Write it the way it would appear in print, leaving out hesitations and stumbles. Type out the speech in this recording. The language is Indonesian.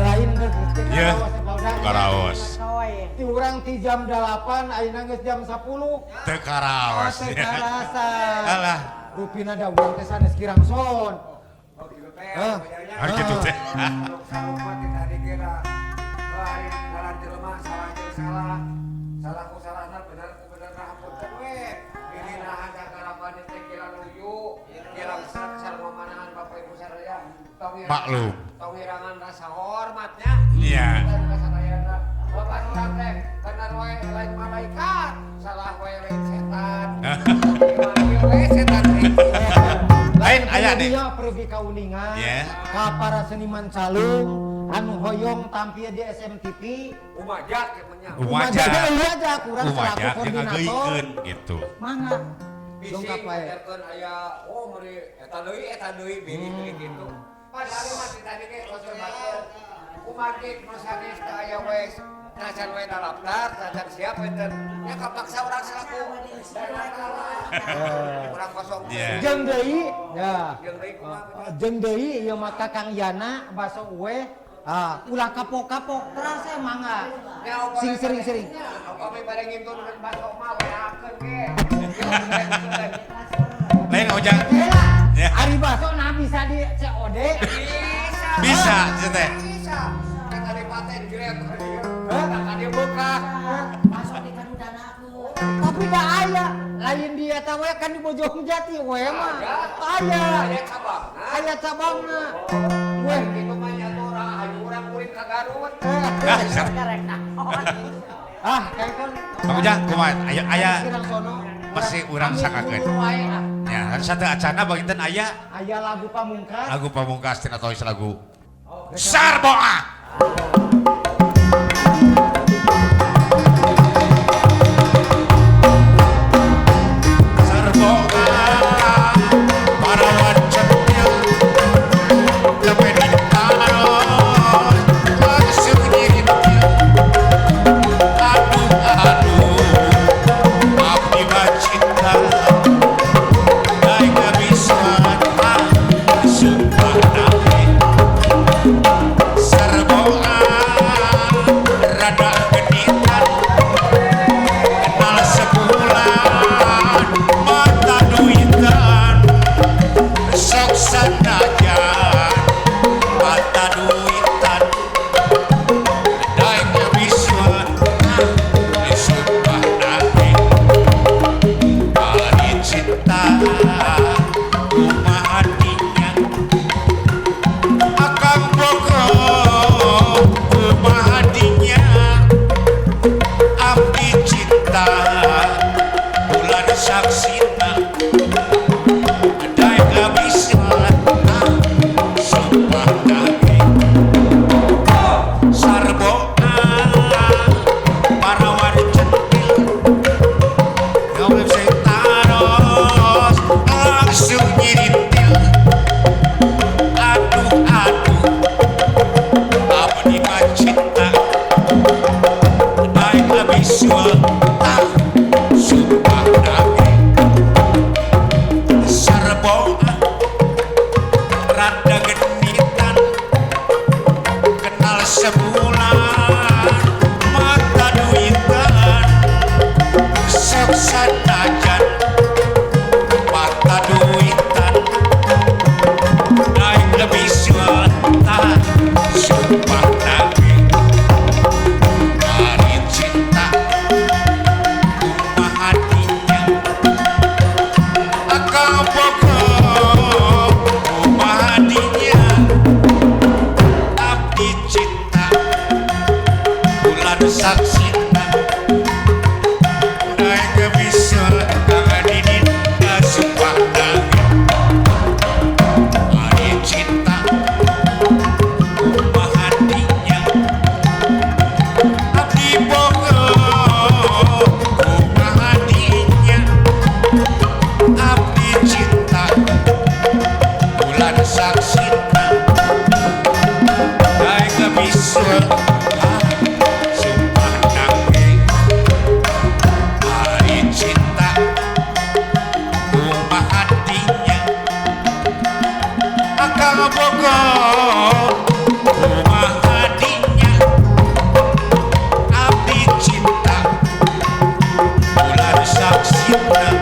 lain Iya. Karaos. Ti urang ti jam 8 ayeuna geus jam 10. Teu karaos. Teu karasa. Alah. Rupina da urang teh sanes kirang son. Harus gitu teh. Salahku salahna bener hapunten we. Ini nah karapan teh kira luyu, kira sareng manahan Bapak Ibu sadaya. Maklum. Tawirangan rasa hormatnya. Iya. Bapak urang teh bener we lain malaikat, salah we lain setan. We setan. Lain aya nih. Dia pergi ka uningan. Iya. Ka para seniman calung anu hoyong tampil di SMTV. Umajak namanya. Umajak kurang selaku yang koordinator. ngageuikeun gitu. Mana? Bisi Dongkap wae. ngajarkeun aya meuli eta deui bini gitu. Padahal masih tadi ge konservator. Umagik nu sanes teh aya we najan we daftar, najan siap enten. Ya kapaksa urang selaku. Urang kosong. Iya. Jeung deui ya. Jeung deui kumaha? Jeung deui ieu mah Kakang Yana baso uwe ulah kapok-kapok terasa mangga. Sing sering-sering. Kami pada ngintun batok mah weakeun ge. Lain ojang. Ya. Ari baso nah bisa di COD. Bisa teh. Bisa. Kita di paten grab. Kita di buka. Tapi da aya lain dia teh we kan di Bojongjati we mah. Aya. Aya cabang. Aya cabangna. Weh, itu mah nyatu urang kuring ka Garut. Kayak kan. Kang Ujang kumaha? Aya Kirang sono. masih urang sakakeun. Ya, kan sateu acana baginten aya Aya lagu pamungkas. lagu pamungkas tina tois lagu Sarboa. Kumaha adinya abdi cinta bulan saksina